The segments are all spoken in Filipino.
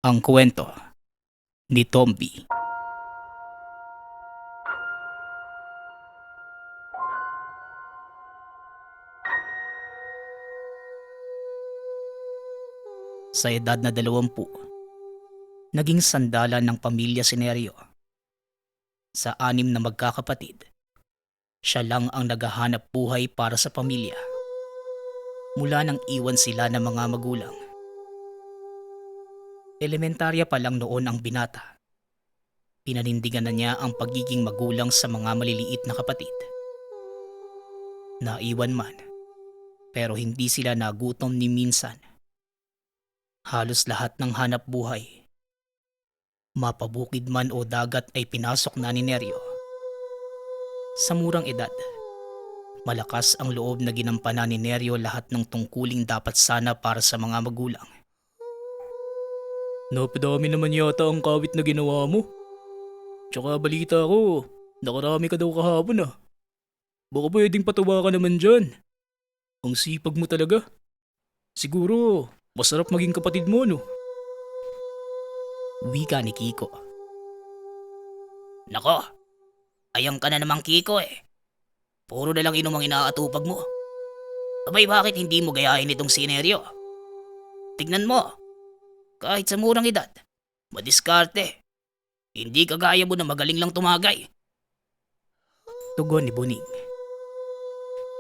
Ang kwento ni Tomby. Sa edad na 20, naging sandalan ng pamilya si Neryo. Sa 6 na magkakapatid, siya lang ang naghahanap buhay para sa pamilya. Mula nang iwan sila ng mga magulang. Elementarya pa lang noon ang binata. Pinanindigan na niya ang pagiging magulang sa mga maliliit na kapatid. Naiwan man, pero hindi sila nagutom ni minsan. Halos lahat ng hanap buhay, mapabukid man o dagat ay pinasok na ni Neryo. Sa murang edad, malakas ang loob na ginampanan ni Neryo lahat ng tungkuling dapat sana para sa mga magulang. Napadami naman yata ang kawit na ginawa mo. Tsaka balita ko, nakarami ka daw kahapon ah. Baka pwedeng patuwa ka naman dyan. Ang sipag mo talaga. Siguro, masarap maging kapatid mo no? Wika ni Kiko. Nako, ayang ka na namang Kiko eh. Puro na lang inom ang inaatupag mo. Abay bakit hindi mo gayahin itong sineryo? Tignan mo, kahit sa murang edad, madiskarte. Hindi kagaya mo na magaling lang tumagay. Tugon ni Buning.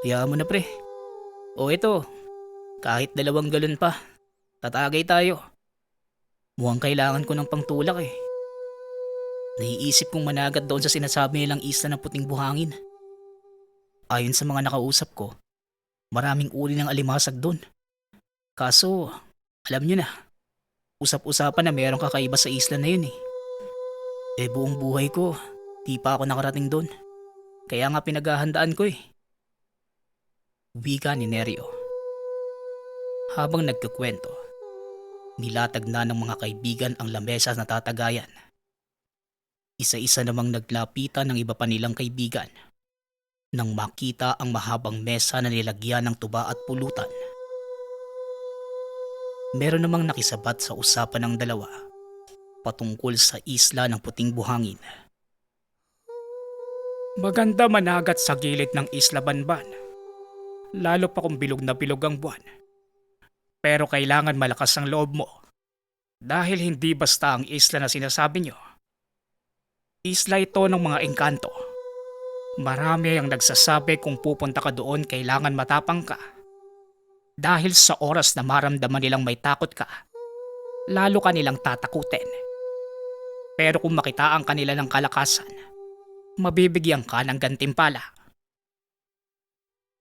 Kaya mo na pre. O ito, kahit 2 galon pa, tatagay tayo. Mukhang kailangan ko ng pangtulak eh. Naiisip kong managat doon sa sinasabi nilang isla ng puting buhangin. Ayon sa mga nakausap ko, maraming uri ng alimasag doon. Kaso, alam nyo na, usap-usapan na mayroong kakaiba sa isla na yun eh. Buong buhay ko, di pa ako nakarating doon. Kaya nga pinaghahandaan ko eh. Wika ni Neryo. Habang nagkukwento, nilatag na ng mga kaibigan ang lamesa na tatagayan. Isa-isa namang naglapitan ng iba pa nilang kaibigan nang makita ang mahabang mesa na nilagyan ng tuba at pulutan. Meron namang nakisabat sa usapan ng dalawa patungkol sa isla ng puting buhangin. Maganda managat sa gilid ng isla Banban, lalo pa kung bilog na bilog ang buwan. Pero kailangan malakas ang loob mo dahil hindi basta ang isla na sinasabi nyo. Isla ito ng mga engkanto. Marami ang nagsasabi kung pupunta ka doon kailangan matapang ka. Dahil sa oras na maramdaman nilang may takot ka, lalo ka nilang tatakutin. Pero kung makitaan ka nila ng kalakasan, mabibigyan ka ng gantimpala.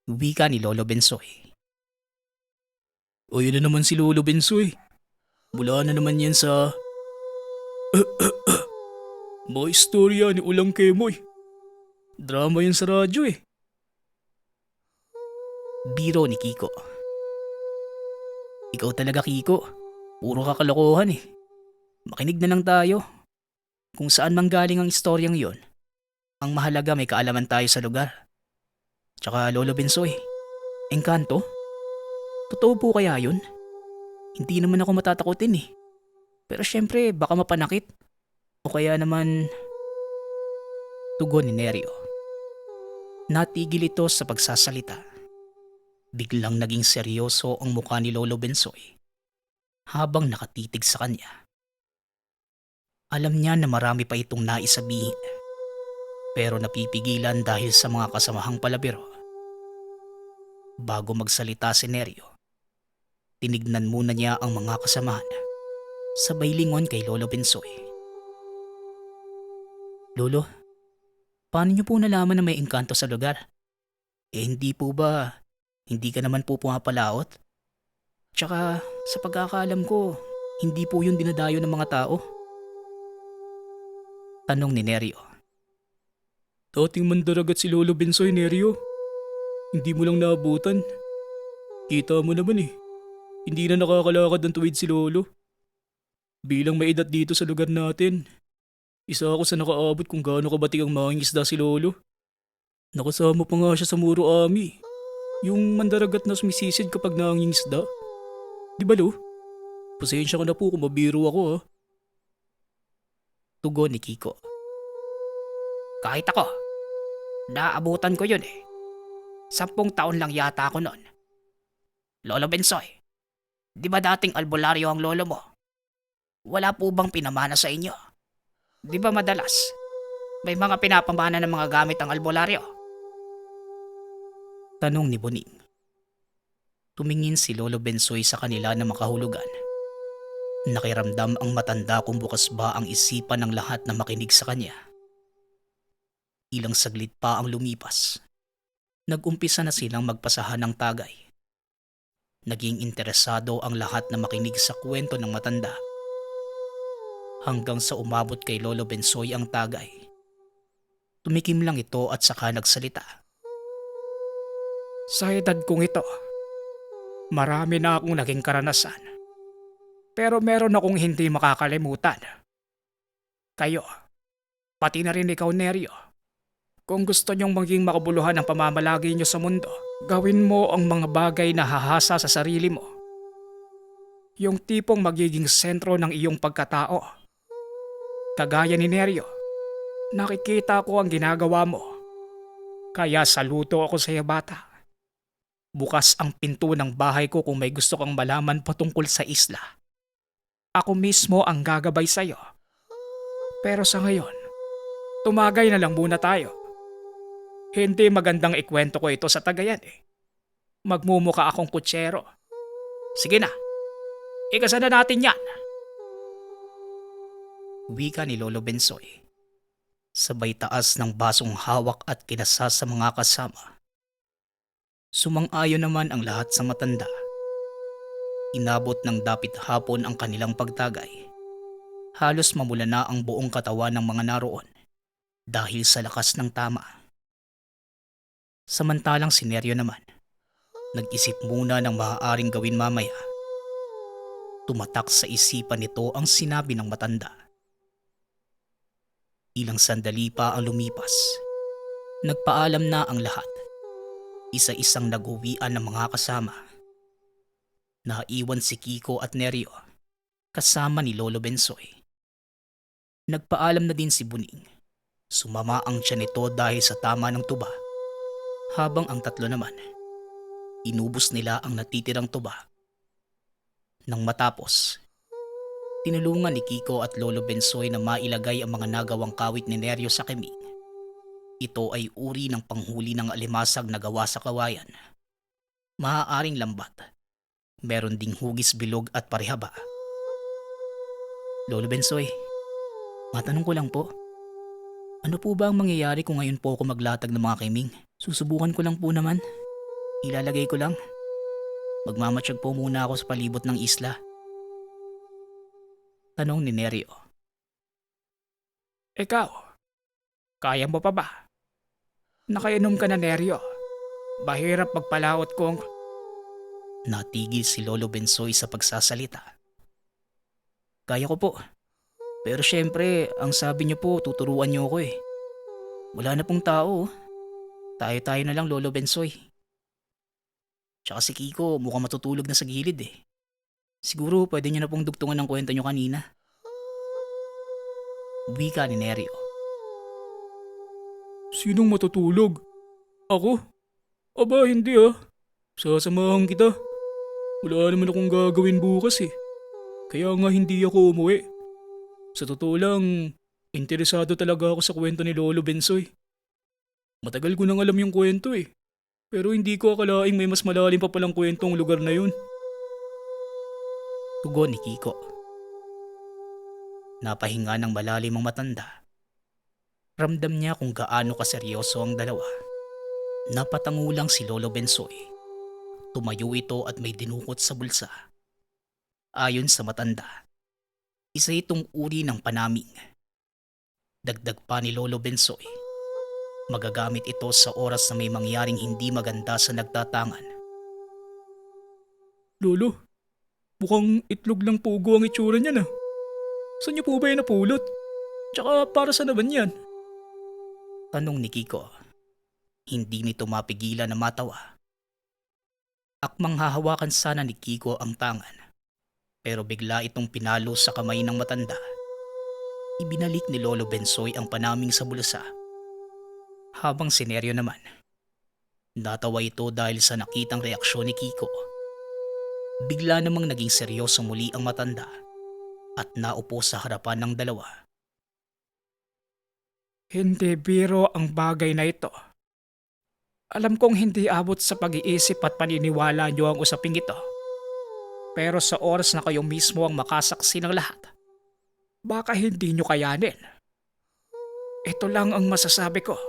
Wika ni Lolo Bensoy. O yun na naman si Lolo Bensoy. Mula na naman yan sa... mga istorya ni Ulang Kemoy. Drama yan sa radyo eh. Biro ni Kiko. Ikaw talaga Kiko. Puro kakalokohan eh. Makinig na lang tayo. Kung saan manggaling ang istoryang yon, ang mahalaga may kaalaman tayo sa lugar. Tsaka Lolo Bensoy, engkanto? Totoo po kaya yun? Hindi naman ako matatakotin eh. Pero syempre baka mapanakit. O kaya naman... Tugon ni Neryo. Natigil ito sa pagsasalita. Biglang naging seryoso ang mukha ni Lolo Bensoy habang nakatitig sa kanya. Alam niya na marami pa itong naisabihin, pero napipigilan dahil sa mga kasamahang palabiro. Bago magsalita si Neryo, tinignan muna niya ang mga kasamahan, sabay lingon kay Lolo Bensoy. Lolo, paano niyo po nalaman na may engkanto sa lugar? Hindi po ba, hindi ka naman po pumapalaot? Tsaka sa pagkakaalam ko, hindi po yun dinadayo ng mga tao. Tanong ni Neryo. Dating mandaragat si Lolo Bensoy, Neryo. Hindi mo lang naabutan. Kita mo naman eh. Hindi na nakakalakad ng tuwid si Lolo. Bilang may edad dito sa lugar natin, isa ako sa nakaabot kung gaano kabatik ang mangingisda si Lolo. Nakasama pa nga siya sa Muro Ami. Yung mandaragat na sumisisid kapag nangingisda. Di ba Lo? Pasensya ka na po kung mabiro ako ha. Tugon ni Kiko. Kahit ako, naabutan ko yun eh. 10 taon lang yata ako noon. Lolo Bensoy, di ba dating albularyo ang lolo mo? Wala po bang pinamana sa inyo? Di ba madalas may mga pinapamana ng mga gamit ang albularyo? Tanong ni Boning. Tumingin si Lolo Bensoy sa kanila na makahulugan. Nakiramdam ang matanda kung bukas ba ang isipan ng lahat na makinig sa kanya. Ilang saglit pa ang lumipas. Nag-umpisa na silang magpasahan ng tagay. Naging interesado ang lahat na makinig sa kwento ng matanda. Hanggang sa umabot kay Lolo Bensoy ang tagay. Tumikim lang ito at saka nagsalita. Sa edad kong ito, marami na akong naging karanasan. Pero meron akong hindi makakalimutan. Kayo, pati na rin ikaw, Neryo. Kung gusto niyong maging makabuluhan ang pamamalagi niyo sa mundo, gawin mo ang mga bagay na hahasa sa sarili mo. Yung tipong magiging sentro ng iyong pagkatao. Kagaya ni Neryo, nakikita ko ang ginagawa mo. Kaya saludo ako sa iyo, bata. Bukas ang pinto ng bahay ko kung may gusto kang malaman patungkol sa isla. Ako mismo ang gagabay sa iyo. Pero sa ngayon, tumagay na lang muna tayo. Hindi magandang ikwento ko ito sa tagayan eh. Magmumuka akong kutsero. Sige na, ikasan na natin yan. Wika ni Lolo Bensoy. Sabay taas ng basong hawak at kinasa sa mga kasama. Sumang-ayon naman ang lahat sa matanda. Inabot ng dapit hapon ang kanilang pagtagay. Halos mamula na ang buong katawan ng mga naroon dahil sa lakas ng tama. Samantalang si Neryo naman, nag-isip muna ng maaaring gawin mamaya. Tumatak sa isipan nito ang sinabi ng matanda. Ilang sandali pa ang lumipas. Nagpaalam na ang lahat. Isa-isang nag-uwian ng mga kasama. Naiwan si Kiko at Neryo, kasama ni Lolo Bensoy. Nagpaalam na din si Buning. Sumama ang tiyan nito dahil sa tama ng tuba. Habang ang tatlo naman, inubos nila ang natitirang tuba. Nang matapos, tinulungan ni Kiko at Lolo Bensoy na mailagay ang mga nagawang kawit ni Neryo sa keming. Ito ay uri ng panghuli ng alimasag na gawa sa kawayan. Maaaring lambat. Meron ding hugis bilog at parihaba. Lolo Bensoy, matanong ko lang po. Ano po ba ang mangyayari kung ngayon po ako maglatag ng mga keming? Susubukan ko lang po naman. Ilalagay ko lang. Magmamatsyag po muna ako sa palibot ng isla. Tanong ni Neryo. Ikaw, kaya mo pa ba? Nakainom ka na, Neryo. Mahirap magpalaot kung... Natigil si Lolo Bensoy sa pagsasalita. Kaya ko po. Pero syempre, ang sabi niyo po, tuturuan niyo ako eh. Wala na pong tao. Tayo-tayo na lang, Lolo Bensoy. Tsaka si Kiko mukhang matutulog na sa gilid eh. Siguro pwede niyo na pong dugtungan ng kwento niyo kanina. Wika ni Neryo. Sinong matutulog? Ako? Aba, hindi ah. Sasamahan kita. Wala naman akong gagawin bukas eh. Kaya nga hindi ako umuwi. Sa totoo lang, interesado talaga ako sa kwento ni Lolo Bensoy. Matagal ko nang alam yung kwento eh. Pero hindi ko akalaing may mas malalim pa palang kwentong lugar na yun. Tugon ni Kiko. Napahinga ng malalim ang matanda. Ramdam niya kung gaano kaseryoso ang dalawa. Napatango lang si Lolo Bensoy. Tumayo ito at may dinukot sa bulsa. Ayon sa matanda, isa itong uri ng panaming. Dagdag pa ni Lolo Bensoy, magagamit ito sa oras na may mangyaring hindi maganda sa nagtatangan. Lolo, mukhang itlog lang pugo ang itsura niyan ah. Saan niyo po ba yung napulot? Tsaka para sa naman yan? Tanong ni Kiko. Hindi nito mapigilan na matawa. Akmang hahawakan sana ni Kiko ang tangan. Pero bigla itong pinalo sa kamay ng matanda. Ibinalik ni Lolo Bensoy ang panaming sa bulsa. Habang si Neryo naman, natawa ito dahil sa nakitang reaksyon ni Kiko. Bigla namang naging seryoso muli ang matanda at naupo sa harapan ng dalawa. Hindi biro ang bagay na ito. Alam kong hindi abot sa pag-iisip at paniniwala niyo ang usaping ito. Pero sa oras na kayo mismo ang makasaksi ng lahat, baka hindi niyo kayanin. Ito lang ang masasabi ko.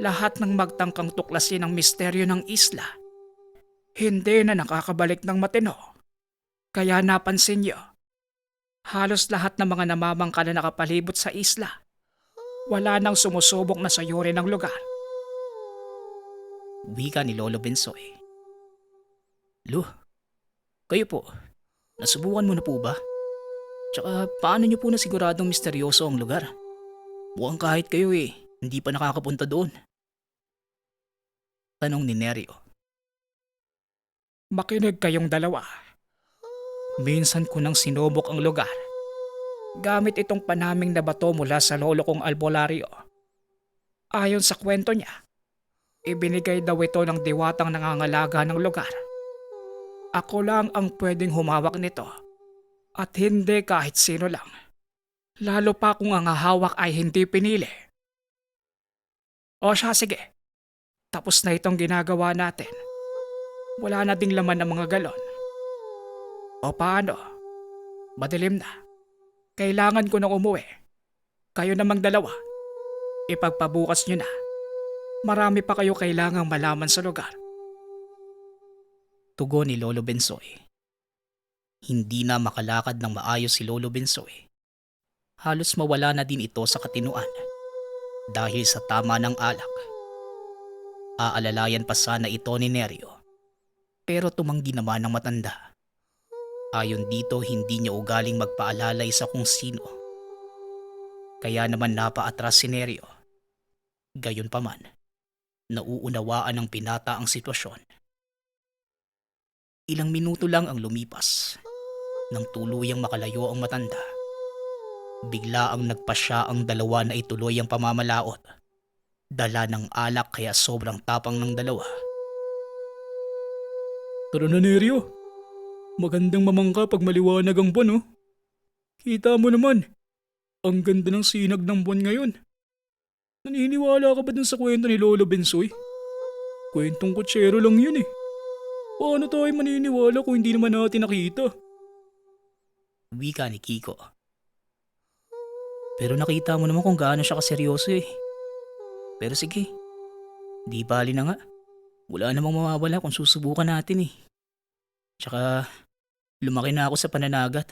Lahat ng magtangkang tuklasin ang misteryo ng isla, hindi na nakakabalik ng matino. Kaya napansin niyo, halos lahat ng mga namamangka na nakapalibot sa isla, wala nang sumusubok na sayuri ng lugar. Wika ni Lolo Bensoy. Lo, kayo po, nasubukan mo na po ba? Tsaka paano niyo po nasiguradong misteryoso ang lugar? Mukhang kahit kayo hindi pa nakakapunta doon. Tanong ni Neryo. Makinig kayong dalawa. Minsan ko nang sinubok ang lugar. Gamit itong panaming na bato mula sa lolo kong albularyo. Ayon sa kwento niya, ibinigay daw ito ng diwatang nangangalaga ng lugar. Ako lang ang pwedeng humawak nito at hindi kahit sino lang. Lalo pa kung ang hahawak ay hindi pinili. O siya, sige. Tapos na itong ginagawa natin. Wala na ding laman ng mga galon. O paano? Madilim na. Kailangan ko nang umuwi. Kayo namang dalawa. Ipagpabukas nyo na. Marami pa kayo kailangang malaman sa lugar. Tugon ni Lolo Bensoy. Hindi na makalakad ng maayos si Lolo Bensoy. Halos mawala na din ito sa katinuan dahil sa tama ng alak. Aalalayan pa sana ito ni Neryo, pero tumanggi naman ng matanda. Ayon dito, hindi niya ugaling magpaalalay sa kung sino. Kaya naman napaatras si Neryo. Gayunpaman, nauunawaan ng pinata ang sitwasyon. Ilang minuto lang ang lumipas nang tuluyang makalayo ang matanda. Bigla ang nagpasya ang dalawa na ituloy ang pamamalaot. Dala ng alak kaya sobrang tapang ng dalawa. Tara na, Neryo. Magandang mamangka pag maliwanag ang buwan, oh. Kita mo naman, ang ganda ng sinag ng buwan ngayon. Naniniwala ka ba dun sa kwento ni Lolo Bensoy? Kwentong kutsero lang yun eh. Paano tayo maniniwala kung hindi naman natin nakita? Wika ni Kiko. Pero nakita mo naman kung gaano siya kaseryoso eh. Pero sige, di bali na nga. Wala namang mawawala kung susubukan natin eh. Tsaka, lumaki na ako sa pananagat.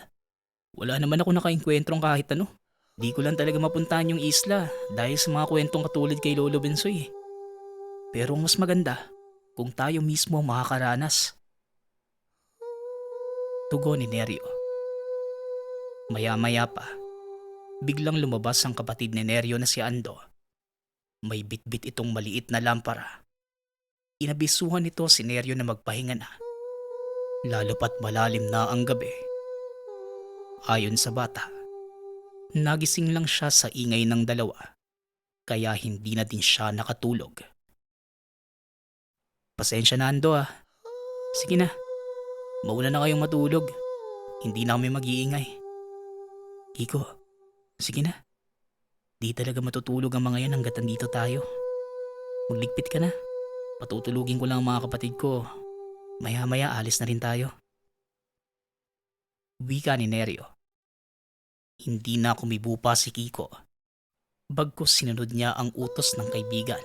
Wala naman ako nakaengkwentrong kahit ano. Di ko lang talaga mapuntahan yung isla dahil sa mga kwentong katulad kay Lolo Bensoy eh. Pero mas maganda kung tayo mismo ang makakaranas. Tugon ni Neryo. Maya-maya pa, biglang lumabas ang kapatid ni Neryo na si Ando. May bitbit itong maliit na lampara. Inabisuhan nito si Neryo na magpahinga na. Lalo pat malalim na ang gabi. Ayon sa bata, nagising lang siya sa ingay ng dalawa, kaya hindi na din siya nakatulog. Pasensya na, Ando ah. Sige na, mauna na kayong matulog. Hindi na kami mag-iingay. Kiko, sige na. Di talaga matutulog ang mga yan hanggat andito tayo. Magligpit ka na. Patutulugin ko lang ang mga kapatid ko. Maya-maya alis na rin tayo. Wika ni Neryo. Hindi na kumibo pa si Kiko. Bagkus sinunod niya ang utos ng kaibigan.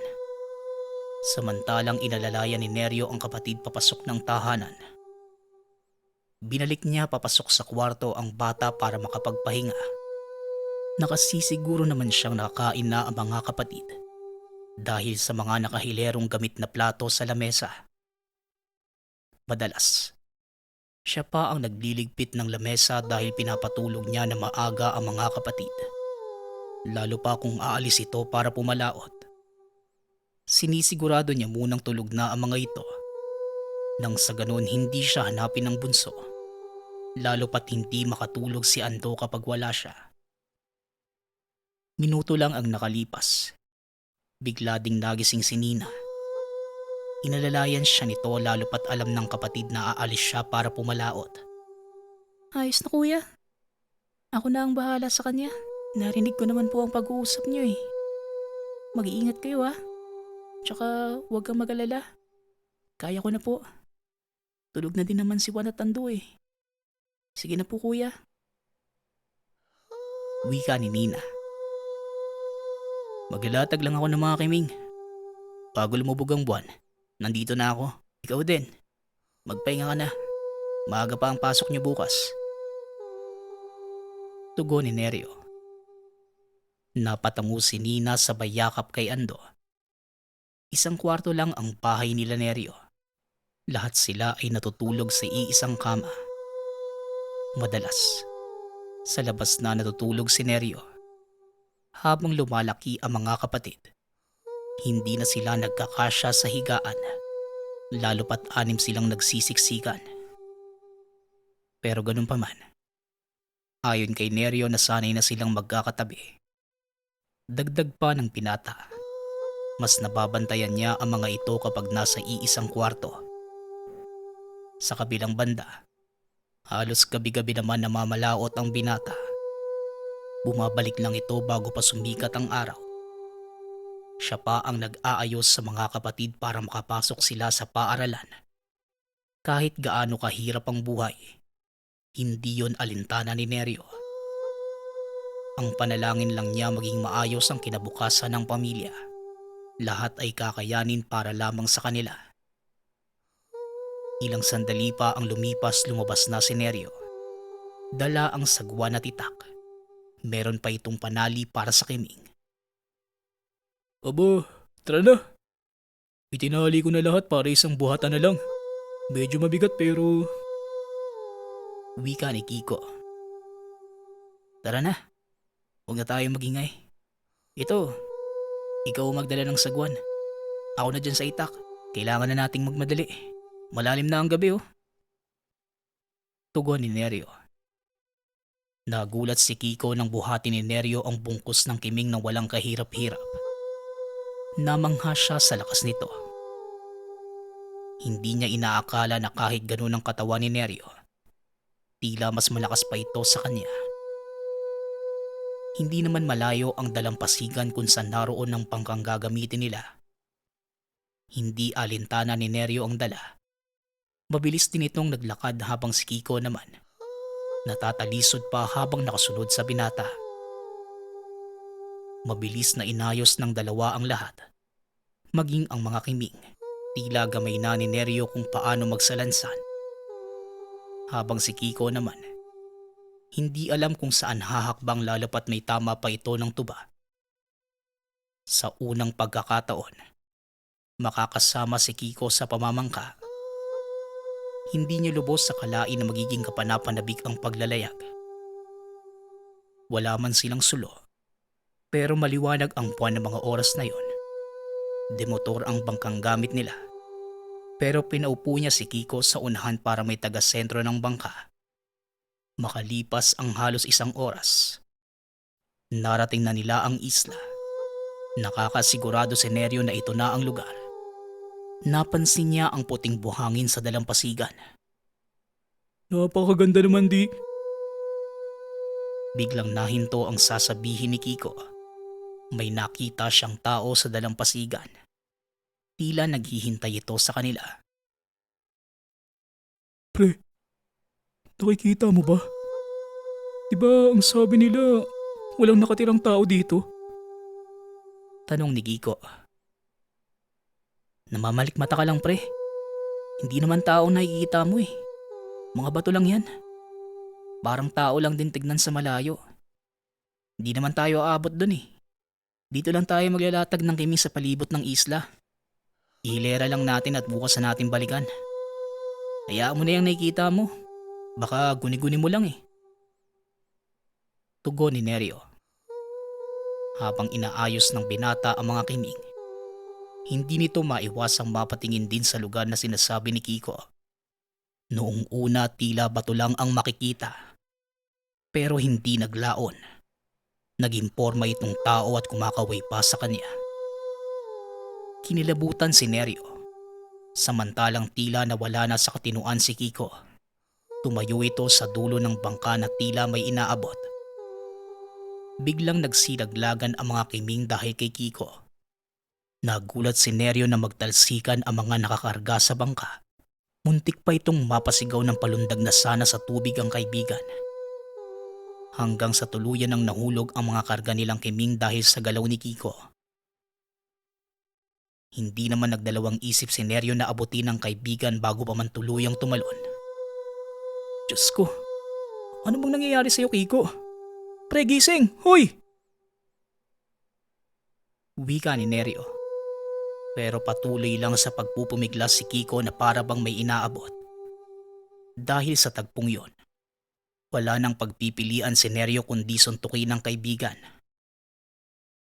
Samantalang inalalayan ni Neryo ang kapatid papasok ng tahanan. Binalik niya papasok sa kwarto ang bata para makapagpahinga. Nakasisiguro naman siyang nakakain na ang mga kapatid dahil sa mga nakahilerong gamit na plato sa lamesa. Madalas, siya pa ang nagliligpit ng lamesa dahil pinapatulog niya na maaga ang mga kapatid. Lalo pa kung aalis ito para pumalaot. Sinisigurado niya munang tulog na ang mga ito. Nang sa ganon hindi siya hanapin ng bunso. Lalo pat hindi makatulog si Ando kapag wala siya. Minuto lang ang nakalipas. Bigla ding nagising si Nina. Inalalayan siya nito lalo pat alam ng kapatid na aalis siya para pumalaot. Ayos na kuya. Ako na ang bahala sa kanya. Narinig ko naman po ang pag-uusap niyo eh. Mag-iingat kayo ah. Tsaka huwag kang mag-alala. Kaya ko na po. Tulog na din naman si Juan at Tando eh. Sige na po kuya. Wika ni Nina. Maglalatag lang ako ng mga kiming. Bago lumubog ang buwan, nandito na ako. Ikaw din. Magpahinga ka na. Maaga pa ang pasok niyo bukas. Tugon ni Neryo. Napatango si Nina sa bayakap kay Ando. Isang kwarto lang ang bahay nila Neryo. Lahat sila ay natutulog sa iisang kama. Madalas, sa labas na natutulog si Neryo. Habang lumalaki ang mga kapatid, hindi na sila nagkakasya sa higaan, lalo pat 6 silang nagsisiksikan. Pero ganun pa man, ayon kay Neryo na sanay na silang magkakatabi. Dagdag pa ng pinata, mas nababantayan niya ang mga ito kapag nasa iisang kwarto. Sa kabilang banda, halos gabi-gabi naman namamalaot ang binata. Bumabalik lang ito bago pa sumikat ang araw. Siya pa ang nag-aayos sa mga kapatid para makapasok sila sa paaralan. Kahit gaano kahirap ang buhay, hindi yon alintana ni Neryo. Ang panalangin lang niya maging maayos ang kinabukasan ng pamilya. Lahat ay kakayanin para lamang sa kanila. Ilang sandali pa ang lumipas, lumabas na si Neryo. Dala ang sagwa na titak. Meron pa itong panali para sa kiming. Aba, tara na. Itinali ko na lahat para isang buhatan na lang. Medyo mabigat pero... Wika ni Kiko. Tara na. Huwag na tayo magingay. Ito, ikaw magdala ng sagwan. Ako na dyan sa itak. Kailangan na nating magmadali. Malalim na ang gabi oh. Tugon ni Neryo. Nagulat si Kiko nang buhati ni Neryo ang bungkus ng kiming ng walang kahirap-hirap. Namangha siya sa lakas nito. Hindi niya inaakala na kahit ganun ang katawan ni Neryo, tila mas malakas pa ito sa kanya. Hindi naman malayo ang dalampasigan kung saan naroon ang pangkang gagamitin nila. Hindi alintana ni Neryo ang dala. Mabilis din itong naglakad habang si Kiko naman natatalisod pa habang nakasunod sa binata. Mabilis na inayos ng dalawa ang lahat. Maging ang mga kiming, tila gamay na ni Neryo kung paano magsalansan. Habang si Kiko naman, hindi alam kung saan hahakbang lalo pat may tama pa ito ng tuba. Sa unang pagkakataon, makakasama si Kiko sa pamamangka. Hindi niya lubos sa kalain na magiging kapanapanabik ang paglalayag. Wala man silang sulo, pero maliwanag ang buwan ng mga oras na yon. Demotor ang bangkang gamit nila, pero pinaupo niya si Kiko sa unahan para may taga-sentro ng bangka. Makalipas ang halos 1 oras, narating na nila ang isla. Nakakasigurado si Neryo na ito na ang lugar. Napansin niya ang puting buhangin sa dalampasigan. Napakaganda naman di. Biglang nahinto ang sasabihin ni Kiko. May nakita siyang tao sa dalampasigan. Tila naghihintay ito sa kanila. Pre, nakikita mo ba? Diba ang sabi nila walang nakatirang tao dito? Tanong ni Kiko. Namamalikmata ka lang pre. Hindi naman tao nakikita mo eh. Mga bato lang yan. Parang tao lang din tignan sa malayo. Hindi naman tayo aabot dun eh. Dito lang tayo maglalatag ng kiming sa palibot ng isla. Ihilera lang natin at bukas na natin balikan. Hayaan mo na yung nakikita mo. Baka guni-guni mo lang eh. Tugon ni Neryo. Habang inaayos ng binata ang mga kiming, hindi nito maiwasang mapatingin din sa lugar na sinasabi ni Kiko. Noong una tila bato lang ang makikita, pero hindi naglaon. Naging porma itong tao at kumakaway pa sa kanya. Kinilabutan si Neryo. Samantalang tila nawala na sa katinuan si Kiko. Tumayo ito sa dulo ng bangka na tila may inaabot. Biglang nagsilaglagan ang mga kiming dahil kay Kiko. Nagulat si Neryo na magtalsikan ang mga nakakarga sa bangka. Muntik pa itong mapasigaw ng palundag na sana sa tubig ang kaibigan. Hanggang sa tuluyan ng nahulog ang mga karga nilang kiming dahil sa galaw ni Kiko. Hindi naman nagdalawang isip si Neryo na abutin ng kaibigan bago pa man tuluyang tumalon. Diyos ko, ano bang nangyayari sa'yo, Kiko? Pre, gising! Hoy! Wika ni Neryo. Pero patuloy lang sa pagpupumiglas si Kiko na para bang may inaabot. Dahil sa tagpong yon, wala nang pagpipilian si Neryo kundi suntukin ng kaibigan.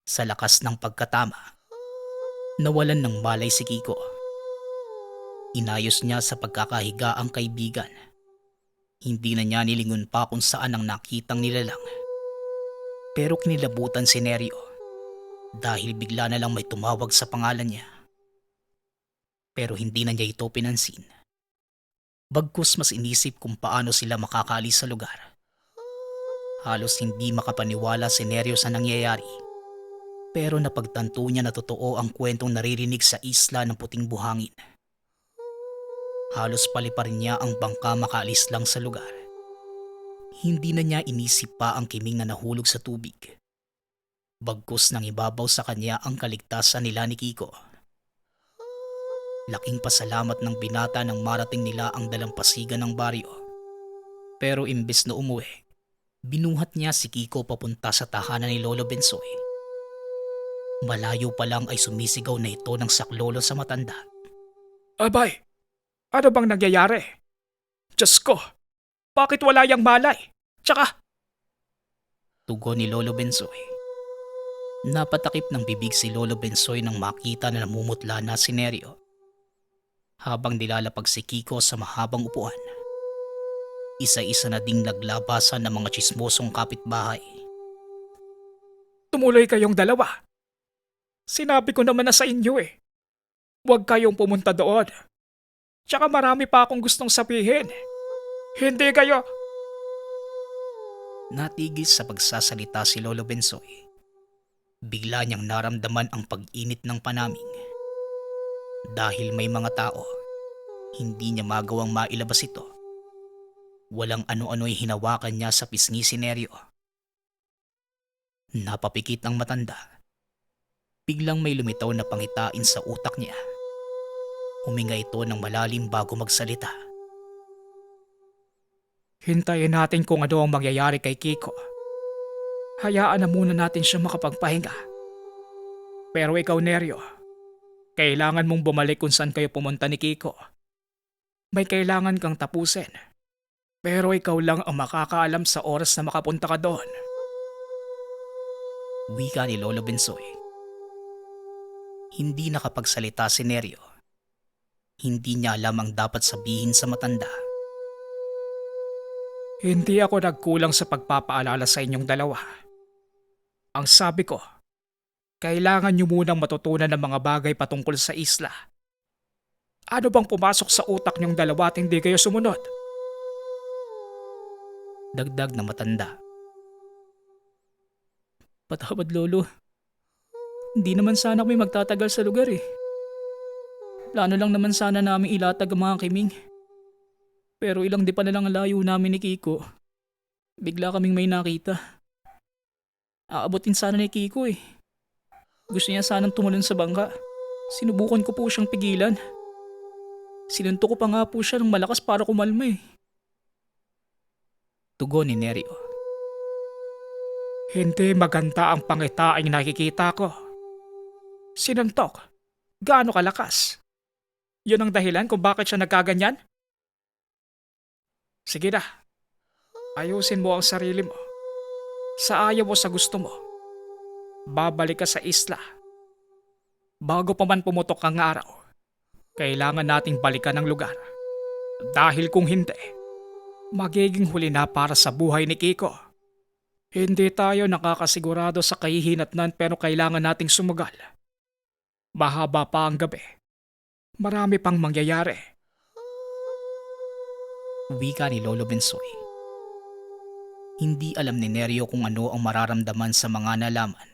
Sa lakas ng pagkatama, nawalan ng malay si Kiko. Inayos niya sa pagkakahiga ang kaibigan. Hindi na niya nilingon pa kung saan ang nakitang nilalang. Pero kinilabutan si Neryo dahil bigla na lang may tumawag sa pangalan niya. Pero hindi na niya ito pinansin. Bagkus mas inisip kung paano sila makakaalis sa lugar. Halos hindi makapaniwala si Neryo sa nangyayari. Pero napagtanto niya na totoo ang kwentong naririnig sa isla ng puting buhangin. Halos paliparin niya ang bangka makaalis lang sa lugar. Hindi na niya inisip pa ang kiming na nahulog sa tubig. Bagkus nang ibabaw sa kanya ang kaligtasan nila ni Kiko. Laking pasalamat ng binata nang marating nila ang dalampasigan ng baryo. Pero imbes na umuwi, binuhat niya si Kiko papunta sa tahanan ni Lolo Bensoy. Malayo pa lang ay sumisigaw na ito ng saklolo sa matanda. Abay, ano bang nangyayari? Diyos ko, bakit wala yang malay? Tsaka, Tugon ni Lolo Bensoy. Napatakip ng bibig si Lolo Bensoy nang makita na namumutla na si Neryo. Habang nilalapag si Kiko sa mahabang upuan, isa-isa na ding naglabasan ng mga tsismosong kapitbahay. tumuloy kayong dalawa. Sinabi ko naman na sa inyo eh. Huwag kayong pumunta doon. Tsaka marami pa akong gustong sabihin. Hindi kayo... Natigil sa pagsasalita si Lolo Bensoy. Bigla niyang naramdaman ang pag-init ng panaming. Dahil may mga tao, hindi niya magawang mailabas ito. Walang ano-ano'y hinawakan niya sa pisngi si Neryo. Napapikit ang matanda. Biglang may lumitaw na pangitain sa utak niya. Huminga ito ng malalim bago magsalita. Hintayin natin kung ano ang mangyayari kay Kiko. Hayaan na muna natin siya makapagpahinga. Pero ikaw, Neryo, kailangan mong bumalik kung saan kayo pumunta ni Kiko. May kailangan kang tapusin. Pero ikaw lang ang makakaalam sa oras na makapunta ka doon. Wika ni Lolo Bensoy. Hindi nakapagsalita si Neryo. Hindi niya alam ang dapat sabihin sa matanda. Hindi ako nagkulang sa pagpapaalala sa inyong dalawa. Ang sabi ko, kailangan niyo munang matutunan ng mga bagay patungkol sa isla. Ano bang pumasok sa utak niyong dalawa at hindi kayo sumunod? Dagdag na matanda. Patawad, Lolo. Hindi naman sana kami magtatagal sa lugar eh. Plano lang naman sana namin ilatag ang mga kiming. Pero ilang di pa na lang ang layo namin ni Kiko. Bigla kaming may nakita. Aabotin sana ni Kiko eh. Gusto niya sanang tumalon sa bangka. Sinubukan ko po siyang pigilan. Sinunto ko pa nga po siya ng malakas para kumalma eh. Tugon ni Neryo. Hindi maganda ang pangitaing nakikita ko. Sinuntok. Gaano kalakas? Yun ang dahilan kung bakit siya nagkaganyan? Sige na. Ayusin mo ang sarili mo. Sa ayaw mo sa gusto mo. Babalik ka sa isla. Bago pa man pumutok ang araw, kailangan nating balikan ang lugar. Dahil kung hindi, magiging huli na para sa buhay ni Kiko. Hindi tayo nakakasigurado sa kahihinatnan pero kailangan nating sumugal. Mahaba pa ang gabi. Marami pang mangyayari. Wika ni Lolo Bensoy. Hindi alam ni Neryo kung ano ang mararamdaman sa mga nalaman.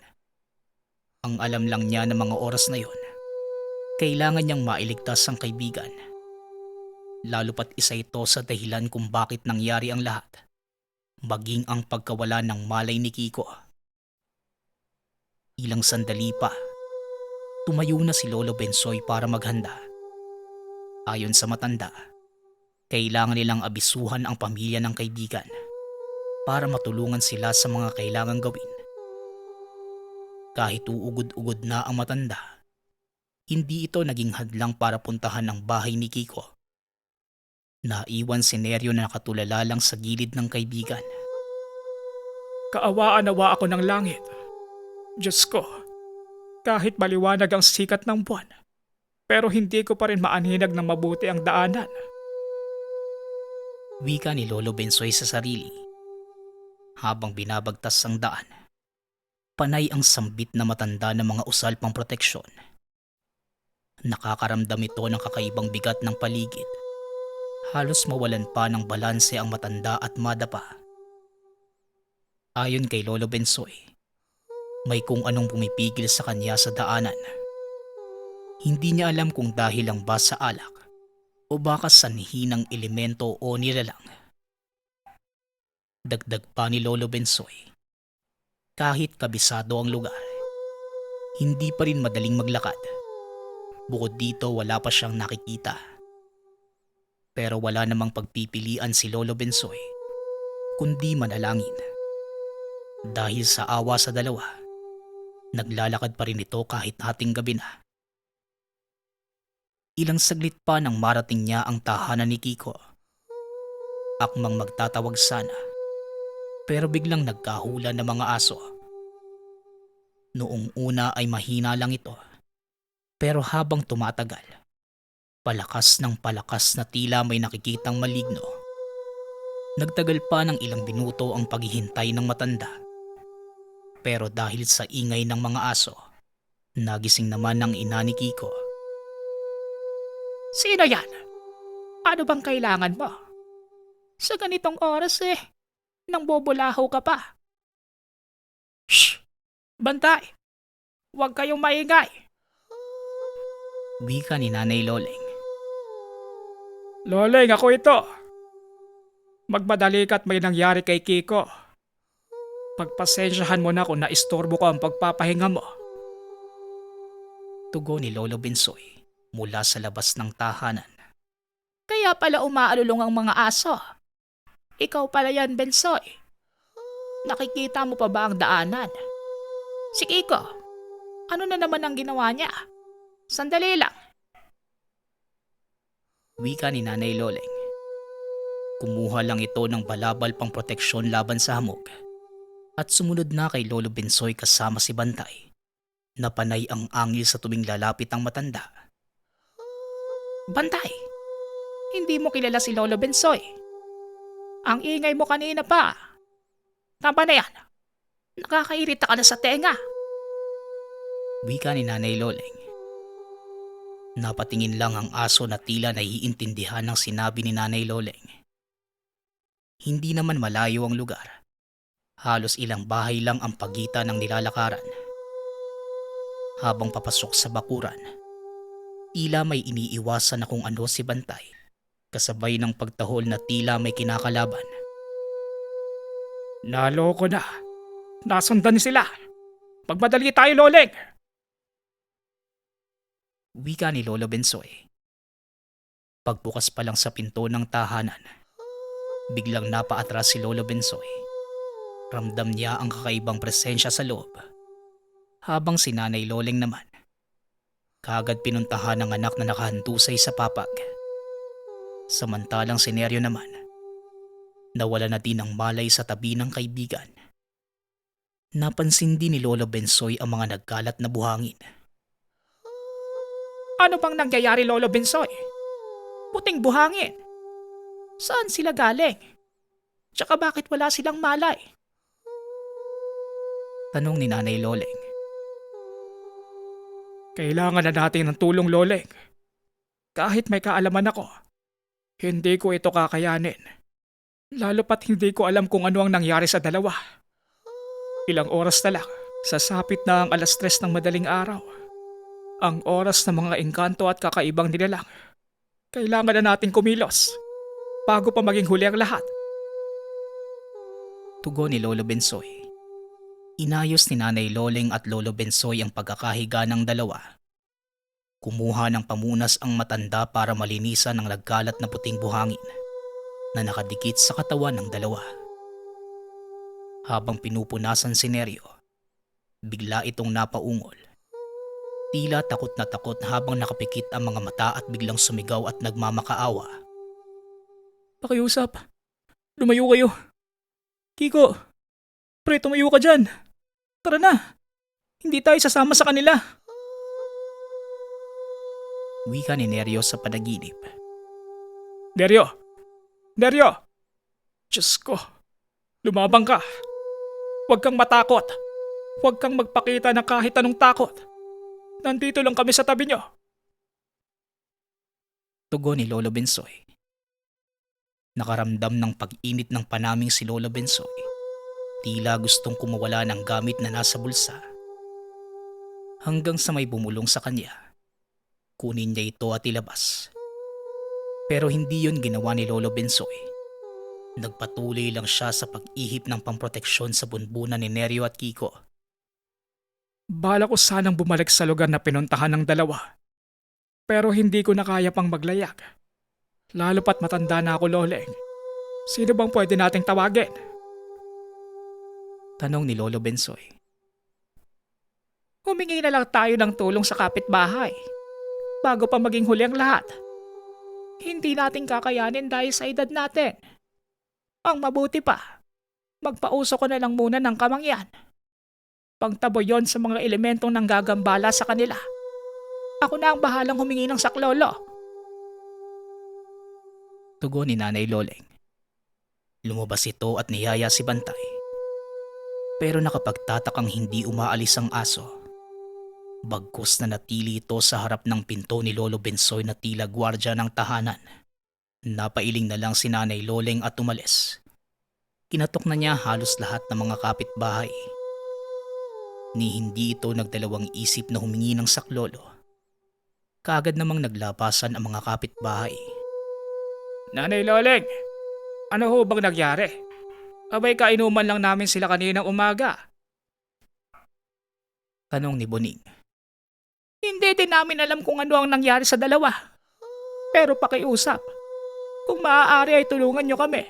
Ang alam lang niya ng mga oras na yon, kailangan niyang mailigtas ang kaibigan. Lalo pat isa ito sa dahilan kung bakit nangyari ang lahat, maging ang pagkawala ng malay ni Kiko. Ilang sandali pa, tumayo na si Lolo Bensoy para maghanda. Ayon sa matanda, kailangan nilang abisuhan ang pamilya ng kaibigan para matulungan sila sa mga kailangang gawin. Kahit uugod-ugod na ang matanda, hindi ito naging hadlang para puntahan ang bahay ni Kiko. Naiwan si Neryo na nakatulala lang sa gilid ng kaibigan. Kaawaan-awa ako ng langit. Diyos ko, kahit maliwanag ang sikat ng buwan, pero hindi ko pa rin maaninag na mabuti ang daanan. Wika ni Lolo Bensoy sa sarili. Habang binabagtas ang daan, panay ang sambit na matanda ng mga usal pang proteksyon. Nakakaramdam ito ng kakaibang bigat ng paligid. Halos mawalan pa ng balanse ang matanda at madapa. Ayon kay Lolo Bensoy, may kung anong pumipigil sa kanya sa daanan. Hindi niya alam kung dahil lang ba sa alak o baka sanhi ng elemento o nilalang. Dagdag pa ni Lolo Bensoy, kahit kabisado ang lugar, hindi pa rin madaling maglakad. Bukod dito wala pa siyang nakikita. Pero wala namang pagpipilian si Lolo Bensoy, kundi manalangin. Dahil sa awa sa dalawa, naglalakad pa rin ito kahit hating gabi na. Ilang saglit pa nang marating niya ang tahanan ni Kiko. Akmang magtatawag sana, pero biglang nagkahula ng mga aso. Noong una ay mahina lang ito, pero habang tumatagal, palakas ng palakas na tila may nakikitang maligno. Nagtagal pa ng ilang minuto ang paghihintay ng matanda. Pero dahil sa ingay ng mga aso, nagising naman ang ina ni Kiko. Sino yan? Ano bang kailangan mo? Sa ganitong oras nang bobolaho ka pa. Shh! Bantay! Huwag kayong maingay! Wika ni Nanay Loleng. Loleng, ako ito. Magmadali ka't may nangyari kay Kiko. Pagpasensyahan mo na kung naistorbo ko ang pagpapahinga mo. Tugon ni Lolo Bensoy mula sa labas ng tahanan. Kaya pala umaalulong ang mga aso. Ikaw pala yan, Bensoy. Nakikita mo pa ba ang daanan? Si Kiko, ano na naman ang ginawa niya? Sandali lang. Wika ni Nanay Loleng. Kumuha lang ito ng balabal pang proteksyon laban sa hamog. At sumunod na kay Lolo Bensoy kasama si Bantay, na panay ang angil sa tuwing lalapit ang matanda. Bantay, hindi mo kilala si Lolo Bensoy. Ang ingay mo kanina pa. Tama na yan. Nakakairita ka na sa tenga. Wika ni Nanay Loleng. Napatingin lang ang aso na tila naiintindihan ng sinabi ni Nanay Loleng. Hindi naman malayo ang lugar. Halos ilang bahay lang ang pagitan ng nilalakaran. Habang papasok sa bakuran, tila may iniiwasan na kung ano si Bantay, kasabay ng pagtahol na tila may kinakalaban. Naloko na. Nasundan sila. Magmadali tayo, Loleng. Wika ni Lolo Bensoy. Pagbukas pa lang sa pinto ng tahanan, biglang napaatras si Lolo Bensoy. Ramdam niya ang kakaibang presensya sa loob. Habang si Nanay Loleng naman, kaagad pinuntahan ng anak na nakahantusay sa papag. Samantalang si Neryo naman, nawala na din ang malay sa tabi ng kaibigan. Napansin din ni Lolo Bensoy ang mga nagkalat na buhangin. Ano bang nangyayari, Lolo Bensoy? Puting buhangin. Saan sila galing? Tsaka bakit wala silang malay? Tanong ni Nanay Loleng. Kailangan na natin ng tulong, Loleng. Kahit may kaalaman ako, hindi ko ito kakayanin. Lalo pat hindi ko alam kung ano ang nangyari sa dalawa. Ilang oras na lang, sasapit na ang 3:00 ng madaling araw. Ang oras ng mga engkanto at kakaibang nilalang. Kailangan na natin kumilos bago pa maging huli ang lahat. Tugon ni Lolo Bensoy. Inayos ni Nanay Loleng at Lolo Bensoy ang pagkakahiga ng dalawa. Kumuha ng pamunas ang matanda para malinisan ang nagkalat na puting buhangin na nakadikit sa katawan ng dalawa. Habang pinupunasan si Neryo, bigla itong napaungol. Tila takot na takot habang nakapikit ang mga mata at biglang sumigaw at nagmamakaawa. Pakiusap, lumayo kayo. Kiko, pre, tumayo ka dyan. Tara na, hindi tayo sasama sa kanila. Wika ni Neryo sa panaginip. Neryo! Neryo! Diyos ko, lumabang ka. Huwag kang matakot. Huwag kang magpakita ng kahit anong takot. Nandito lang kami sa tabi nyo. Tugon ni Lolo Bensoy. Nakaramdam ng pag-init ng panaming si Lolo Bensoy. Tila gustong kumawala ng gamit na nasa bulsa. Hanggang sa may bumulong sa kanya. Kunin niya ito at ilabas. Pero hindi yun ginawa ni Lolo Bensoy. Nagpatuloy lang siya sa pag-ihip ng pamproteksyon sa bunbunan ni Neryo at Kiko. Bala ko sanang bumalik sa lugar na pinuntahan ng dalawa. Pero hindi ko na kaya pang maglayag. Lalo pat matanda na ako, Loleng. Sino bang pwede nating tawagin? Tanong ni Lolo Bensoy. Humingi na lang tayo ng tulong sa kapitbahay bago pa maging huli ang lahat. Hindi natin kakayanin dahil sa edad natin. Ang mabuti pa, magpauso ko na lang muna ng kamangyan. Pagtabo yon sa mga elementong nanggagambala sa kanila. Ako na ang bahalang humingi ng saklolo. Tugon ni Nanay Loleng. Lumabas ito at niyaya si Bantay. Pero nakapagtatakang hindi umaalis ang aso. Bagkus na natili ito sa harap ng pinto ni Lolo Bensoy na tila gwardya ng tahanan. Napailing na lang si Nanay Loleng at umalis. Kinatok na niya halos lahat ng mga kapitbahay. Ni hindi ito nagdalawang isip na humingi ng saklolo. Kaagad namang naglapasan ang mga kapitbahay. Nanay Loleng, ano ho bang nagyari? Abay kainuman lang namin sila kaninang umaga. Tanong ni Boning. Hindi din namin alam kung ano ang nangyari sa dalawa. Pero pakiusap, kung maaari ay tulungan nyo kami.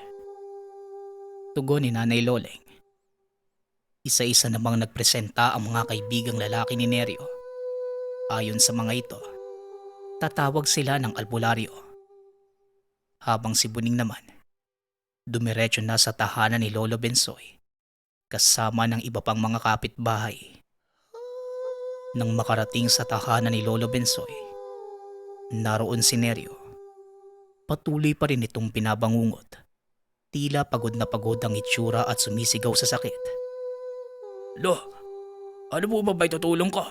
Tugon ni Nanay Loleng. Isa-isa namang nagpresenta ang mga kaibigang lalaki ni Neryo. Ayon sa mga ito, tatawag sila ng albularyo. Habang si Boning naman, dumiretso na sa tahanan ni Lolo Bensoy kasama ng iba pang mga kapitbahay. Nang makarating sa tahanan ni Lolo Bensoy, naroon si Neryo. Patuloy pa rin itong pinabangungot. Tila pagod na pagod ang itsura at sumisigaw sa sakit. Lo, ano po ba itutulong ko?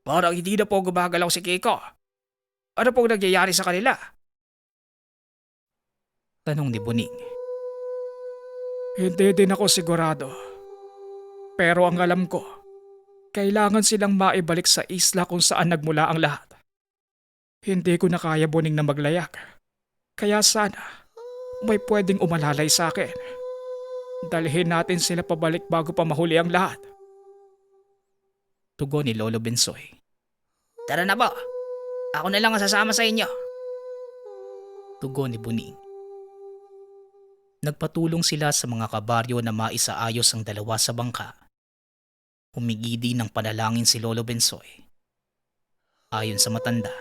Parang hindi na po gumagalaw si Kiko. Ano pong nagyayari sa kanila? Tanong ni Boning. Hindi din ako sigurado. Pero ang alam ko, kailangan silang maibalik sa isla kung saan nagmula ang lahat. Hindi ko na kaya, Boning, na maglayag. Kaya sana, may pwedeng umalalay sa akin. Dalhin natin sila pabalik bago pa mahuli ang lahat. Tugon ni Lolo Bensoy. Tara na po. Ako na lang ang sasama sa inyo. Tugon ni Boning. Nagpatulong sila sa mga kabaryo na maisaayos ang dalawa sa bangka. Humigidi ng panalangin si Lolo Bensoy. Ayon sa matanda,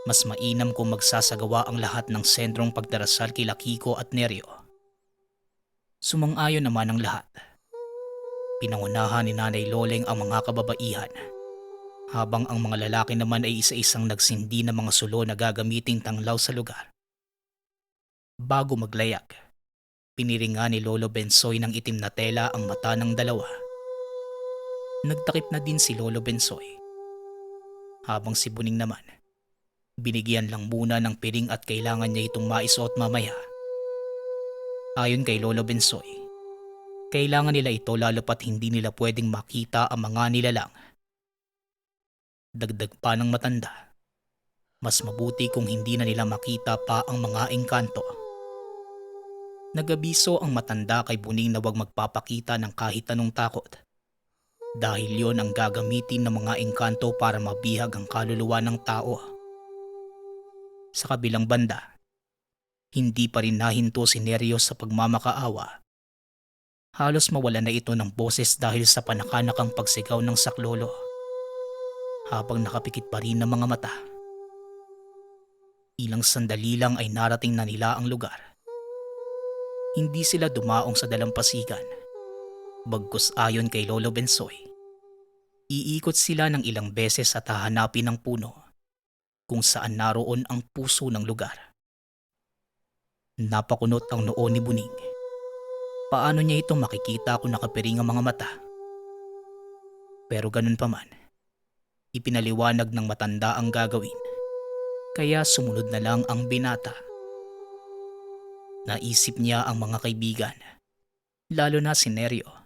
mas mainam kung magsasagawa ang lahat ng sentrong pagdarasal kila Kiko at Neryo. Sumang-ayon naman ang lahat. Pinangunahan ni Nanay Loleng ang mga kababaihan, habang ang mga lalaki naman ay isa-isang nagsindi ng mga sulo na gagamiting tanglaw sa lugar. Bago maglayag, piniringa ni Lolo Bensoy ng itim na tela ang mata ng dalawa Nagtakip na din si Lolo Bensoy. Habang si Buning naman, binigyan lang muna ng piring at kailangan niya itong maisuot mamaya. Ayon kay Lolo Bensoy, kailangan nila ito lalo pat hindi nila pwedeng makita ang mga nilalang. Dagdag pa ng matanda, mas mabuti kung hindi na nila makita pa ang mga engkanto. Nagabiso ang matanda kay Buning na huwag magpapakita ng kahit anong takot. Dahil yon ang gagamitin ng mga engkanto para mabihag ang kaluluwa ng tao. Sa kabilang banda, hindi pa rin nahinto si Neryo sa pagmamakaawa. Halos mawala na ito ng boses dahil sa panakanakang pagsigaw ng saklolo. Habang nakapikit pa rin ng mga mata. Ilang sandali lang ay narating na nila ang lugar. Hindi sila dumaong sa dalampasigan. Bagkus ayon kay Lolo Bensoy, iikot sila ng ilang beses at hahanapin ang puno kung saan naroon ang puso ng lugar. Napakunot ang noo ni Buning. Paano niya ito makikita kung nakapiring ang mga mata? Pero ganun pa man, ipinaliwanag ng matanda ang gagawin. Kaya sumunod na lang ang binata. Naisip niya ang mga kaibigan, lalo na si Neryo.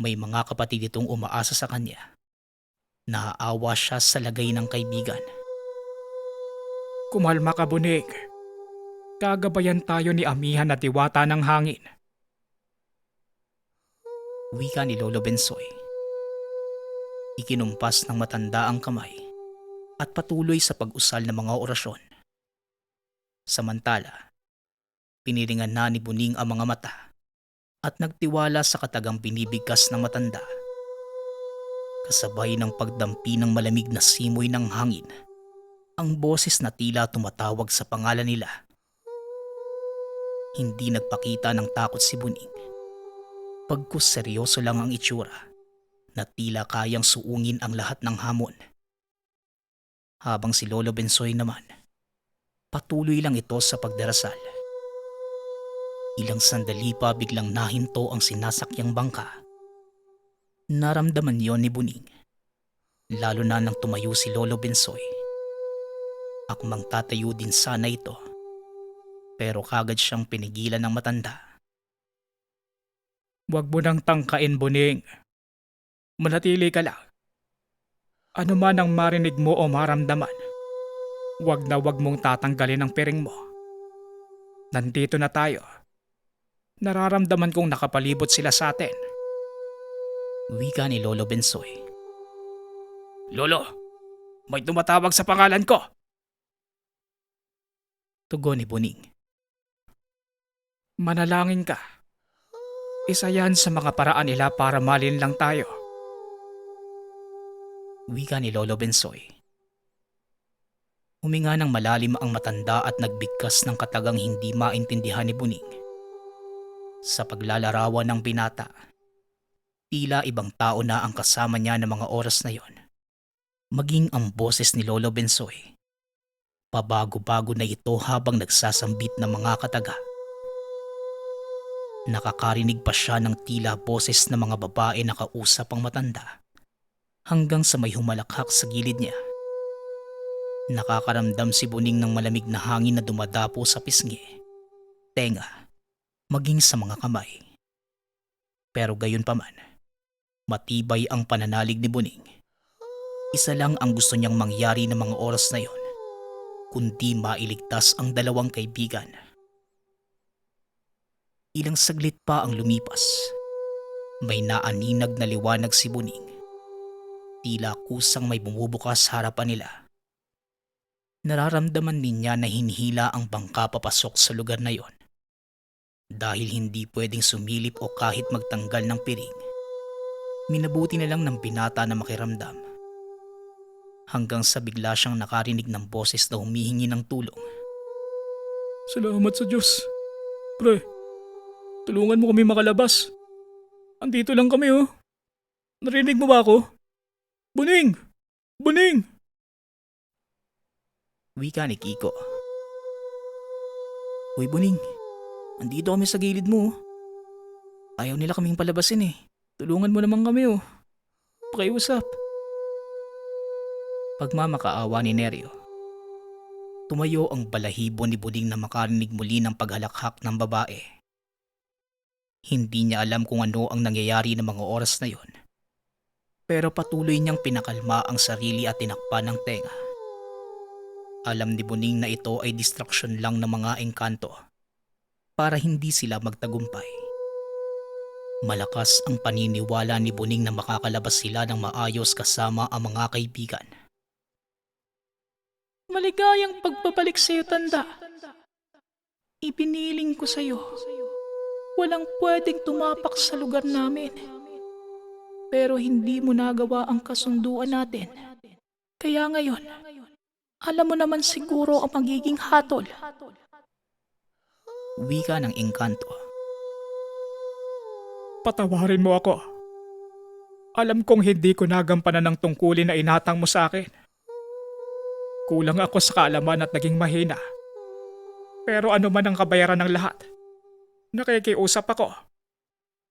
May mga kapatid itong umaasa sa kanya. Naaawa siya sa lagay ng kaibigan. Kumalma ka, Buning. Gagabayan tayo ni Amihan na diwata ng hangin. Wika ni Lolo Bensoy. Ikinumpas ng matanda ang kamay at patuloy sa pag-usal ng mga orasyon. Samantala, piniringan na ni Buning ang mga mata at nagtiwala sa katagang binibigkas ng matanda. Kasabay ng pagdampi ng malamig na simoy ng hangin, ang boses na tila tumatawag sa pangalan nila. Hindi nagpakita ng takot si Buning. Pagkus seryoso lang ang itsura na tila kayang suungin ang lahat ng hamon. Habang si Lolo Bensoy naman, patuloy lang ito sa pagdarasal. Ilang sandali pa biglang nahinto ang sinasakyang bangka. Naramdaman yon ni Buning, lalo na nang tumayo si Lolo Bensoy. Akmang tatayo din sana ito, pero kagad siyang pinigilan ng matanda. Huwag mo nang tangkain, Buning. Manatili ka lang. Ano man ang marinig mo o maramdaman, huwag na huwag mong tatanggalin ang piring mo. Nandito na tayo. Nararamdaman kong nakapalibot sila sa atin. Wika ni Lolo Bensoy. Lolo, may tumatawag sa pangalan ko. Tugon ni Buning. Manalangin ka. Isa yan sa mga paraan nila para malinlang tayo. Wika ni Lolo Bensoy. Huminga ng malalim ang matanda at nagbigkas ng katagang hindi maintindihan ni Buning. Sa paglalarawan ng binata, tila ibang tao na ang kasama niya ng mga oras na yon. Maging ang boses ni Lolo Bensoy. Pabago-bago na ito habang nagsasambit ng mga kataga. Nakakarinig pa siya ng tila boses ng mga babae na kausap ang matanda hanggang sa may humalakhak sa gilid niya. Nakakaramdam si Buning ng malamig na hangin na dumadapo sa pisngi, tenga, maging sa mga kamay. Pero gayon pa man, matibay ang pananalig ni Buning. Isa lang ang gusto niyang mangyari ng mga oras na yon, kundi mailigtas ang dalawang kaibigan. Ilang saglit pa ang lumipas. May naaninag na liwanag si Buning. Tila kusang may bumubukas sa harapan nila. Nararamdaman din niya na hinihila ang bangka papasok sa lugar na yon. Dahil hindi pwedeng sumilip o kahit magtanggal ng piring, minabuti na lang ng binata na makiramdam. Hanggang sa bigla siyang nakarinig ng boses na humihingi ng tulong. Salamat sa Diyos. Pre, tulungan mo kami makalabas. Andito lang kami oh. Narinig mo ba ako? Buning! Buning! Wika ni Kiko. Uy Buning, andito kami sa gilid mo. Ayaw nila kaming palabasin eh. Tulungan mo naman kami oh. Pakiusap. Pagmamakaawa ni Neryo, tumayo ang balahibo ni Buding na makarinig muli ng paghalakhak ng babae. Hindi niya alam kung ano ang nangyayari ng mga oras na yon. Pero patuloy niyang pinakalma ang sarili at tinakpan ng tenga. Alam ni Buning na ito ay distraksyon lang ng mga engkanto para hindi sila magtagumpay. Malakas ang paniniwala ni Buning na makakalabas sila ng maayos kasama ang mga kaibigan. Maligayang pagbabalik sa iyo, tanda. Ibiniling ko sa iyo. Walang pwedeng tumapak sa lugar namin. Pero hindi mo nagawa ang kasunduan natin. Kaya ngayon, alam mo naman siguro ang magiging hatol. Wika ng engkanto. Patawarin mo ako. Alam kong hindi ko nagampanan ng tungkulin na inatang mo sa akin. Kulang ako sa kaalaman at naging mahina. Pero ano man ang kabayaran ng lahat, nakikiusap ako.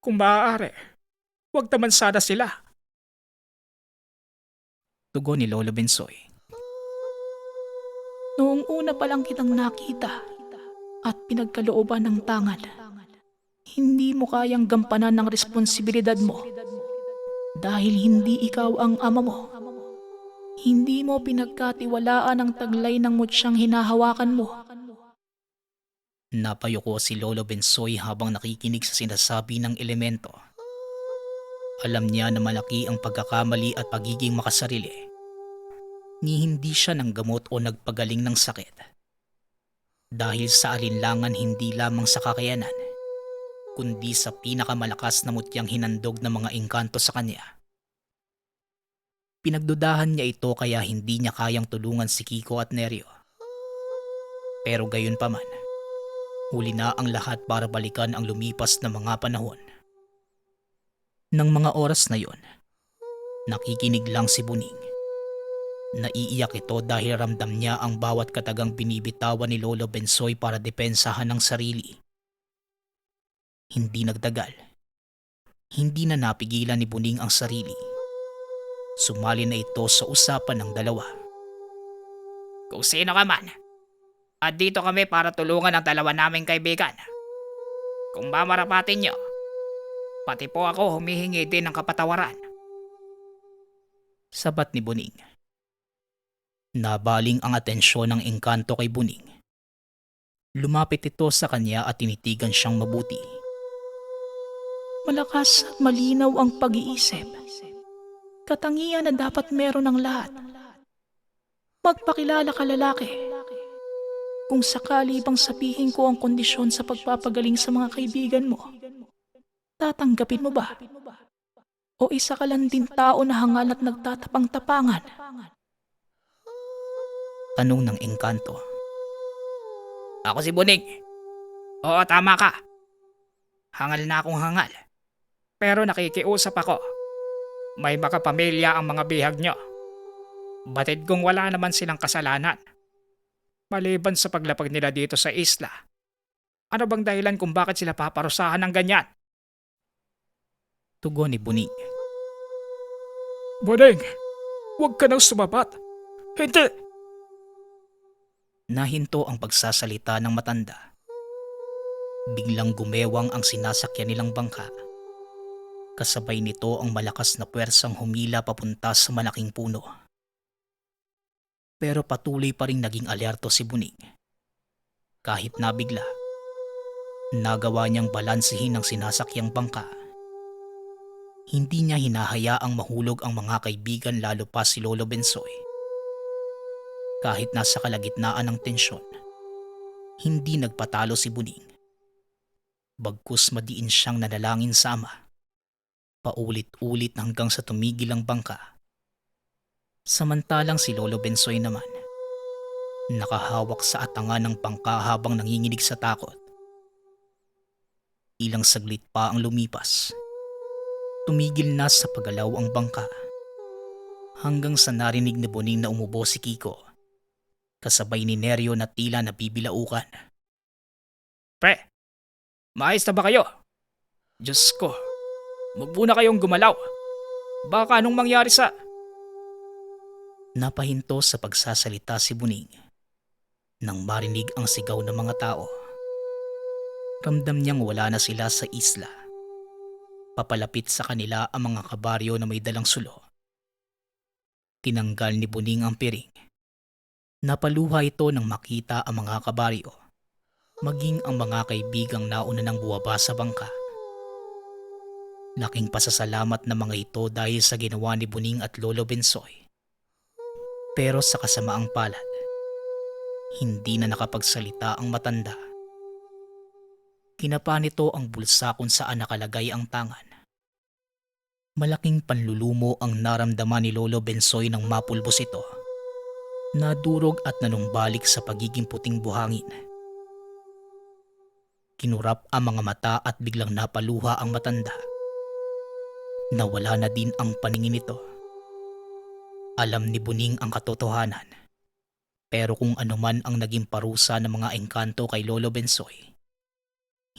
Kung maaari, huwag naman sana sila. Tugon ni Lolo Bensoy. Noong una pa lang kitang nakita at pinagkalooban ng tangan, hindi mo kayang gampanan ng responsibilidad mo dahil hindi ikaw ang ama mo. Hindi mo pinagkatiwalaan ang taglay ng mutsyang hinahawakan mo. Napayuko si Lolo Bensoy habang nakikinig sa sinasabi ng elemento. Alam niya na malaki ang pagkakamali at pagiging makasarili. Ni hindi siya ng gamot o nagpagaling ng sakit. Dahil sa alinlangan hindi lamang sa kakayanan, kundi sa pinakamalakas na mutyang hinandog ng mga engkanto sa kanya. Pinagdudahan niya ito kaya hindi niya kayang tulungan si Kiko at Neryo. Pero gayon pa man, huli na ang lahat para balikan ang lumipas na mga panahon. Nang mga oras na yon, nakikinig lang si Buning. Naiiyak ito dahil ramdam niya ang bawat katagang binibitawan ni Lolo Bensoy para depensahan ang sarili. Hindi nagtagal. Hindi na napigilan ni Buning ang sarili. Sumali na ito sa usapan ng dalawa. Kung sino ka man, at dito kami para tulungan ang dalawa naming kaibigan. Kung mamarapatin nyo, pati po ako humihingi din ng kapatawaran. Sabat ni Buning. Nabaling ang atensyon ng engkanto kay Buning. Lumapit ito sa kanya at tinitigan siyang mabuti. Malakas at malinaw ang pag-iisip. Katangian na dapat meron ng lahat. Magpakilala ka, lalaki. Kung sakali bang sabihin ko ang kondisyon sa pagpapagaling sa mga kaibigan mo, tatanggapin mo ba? O isa ka lang din tao na hangal at nagtatapang-tapangan? Tanong ng engkanto. Ako si Buning. Oo, tama ka. Hangal na akong hangal. Pero nakikiusap ako. May makapamilya ang mga bihag nyo. Batid kong wala naman silang kasalanan. Maliban sa paglapag nila dito sa isla. Ano bang dahilan kung bakit sila paparusahan ng ganyan? Tugon ni Buning. Buning, huwag ka nang sumabat. Hindi! Nahinto ang pagsasalita ng matanda. Biglang gumewang ang sinasakyan nilang bangka. Kasabay nito ang malakas na puwersang humila papunta sa malaking puno. Pero patuloy pa rin naging alerto si Buning. Kahit nabigla, nagawa niyang balansihin ang sinasakyang bangka. Hindi niya hinahayaang mahulog ang mga kaibigan lalo pa si Lolo Bensoy. Kahit nasa kalagitnaan ng tensyon, hindi nagpatalo si Buning. Bagkus madiin siyang nanalangin sa Ama. Paulit-ulit hanggang sa tumigil ang bangka. Samantalang si Lolo Bensoy naman, nakahawak sa atangan ng bangka habang nanginginig sa takot. Ilang saglit pa ang lumipas. Tumigil na sa paggalaw ang bangka. Hanggang sa narinig ni Buning na umubo si Kiko. Kasabay ni Neryo na tila nabibilaukan. Pre, maayos na ba kayo? Diyos ko, huwag muna kayong gumalaw. Baka anong mangyari sa... Napahinto sa pagsasalita si Buning nang marinig ang sigaw ng mga tao. Ramdam niyang wala na sila sa isla. Papalapit sa kanila ang mga kabaryo na may dalang sulo. Tinanggal ni Buning ang piring. Napaluha ito nang makita ang mga kabaryo, maging ang mga kaibigang nauna nang buwaba sa bangka. Laking pasasalamat na mga ito dahil sa ginawa ni Buning at Lolo Bensoy. Pero sa kasamaang palad, hindi na nakapagsalita ang matanda. Kinapa nito ang bulsa kung saan nakalagay ang tangan. Malaking panlulumo ang naramdaman ni Lolo Bensoy nang mapulbos ito. Nadurog at nanumbalik sa pagiging puting buhangin. Kinurap ang mga mata at biglang napaluha ang matanda. Nawala na din ang paningin nito. Alam ni Buning ang katotohanan. Pero kung anuman ang naging parusa ng mga engkanto kay Lolo Bensoy,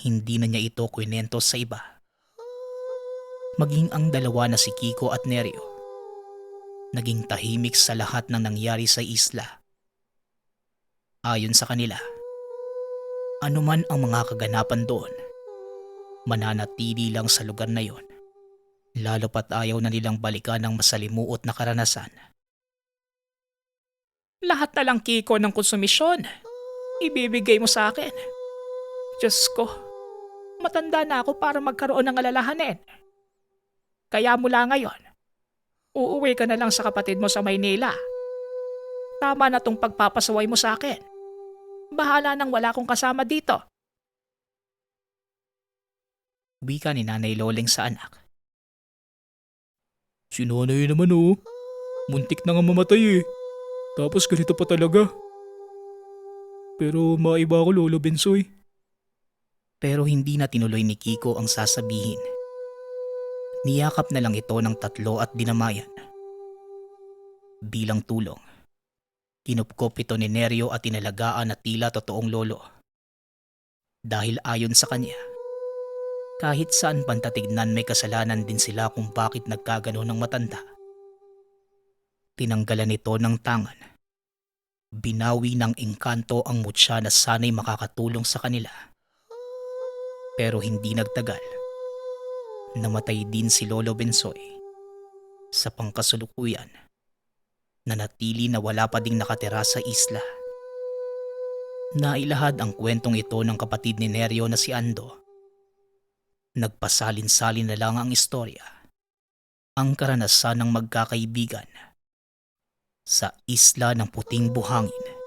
hindi na niya ito kwinento sa iba. Maging ang dalawa na si Kiko at Neryo, naging tahimik sa lahat ng nangyari sa isla. Ayon sa kanila, anuman ang mga kaganapan doon, mananatili lang sa lugar na yon, lalo pat ayaw na nilang balikan ng masalimuot na karanasan. Lahat na lang, Kiko, ng konsumisyon. Ibibigay mo sa akin. Diyos ko, matanda na ako para magkaroon ng alalahanin. Kaya mula ngayon, uuwi ka na lang sa kapatid mo sa Maynila. Tama na tong pagpapasaway mo sa akin. Bahala nang wala akong kasama dito. Wika ni Nanay Loleng sa anak. Si nanay naman oh. Muntik na nga mamatay eh. Tapos ganito pa talaga. Pero maiba ako, Lolo Bensoy. Pero hindi na tinuloy ni Kiko ang sasabihin. Niyakap na lang ito ng tatlo at dinamayan. Bilang tulong, kinupkop ito ni Neryo at inalagaan na tila totoong lolo. Dahil ayon sa kanya, kahit saan pantatignan may kasalanan din sila kung bakit nagkagano ng matanda. Tinanggalan nito ng tangan. Binawi ng engkanto ang mutya na sana'y makakatulong sa kanila. Pero hindi nagtagal. Namatay din si Lolo Bensoy. Sa pangkasulukuyan, nanatili na wala pa ding nakatira sa isla. Nailahad ang kwentong ito ng kapatid ni Neryo na si Ando. Nagpasalin-salin na lang ang istorya. Ang karanasan ng magkakaibigan sa isla ng puting buhangin.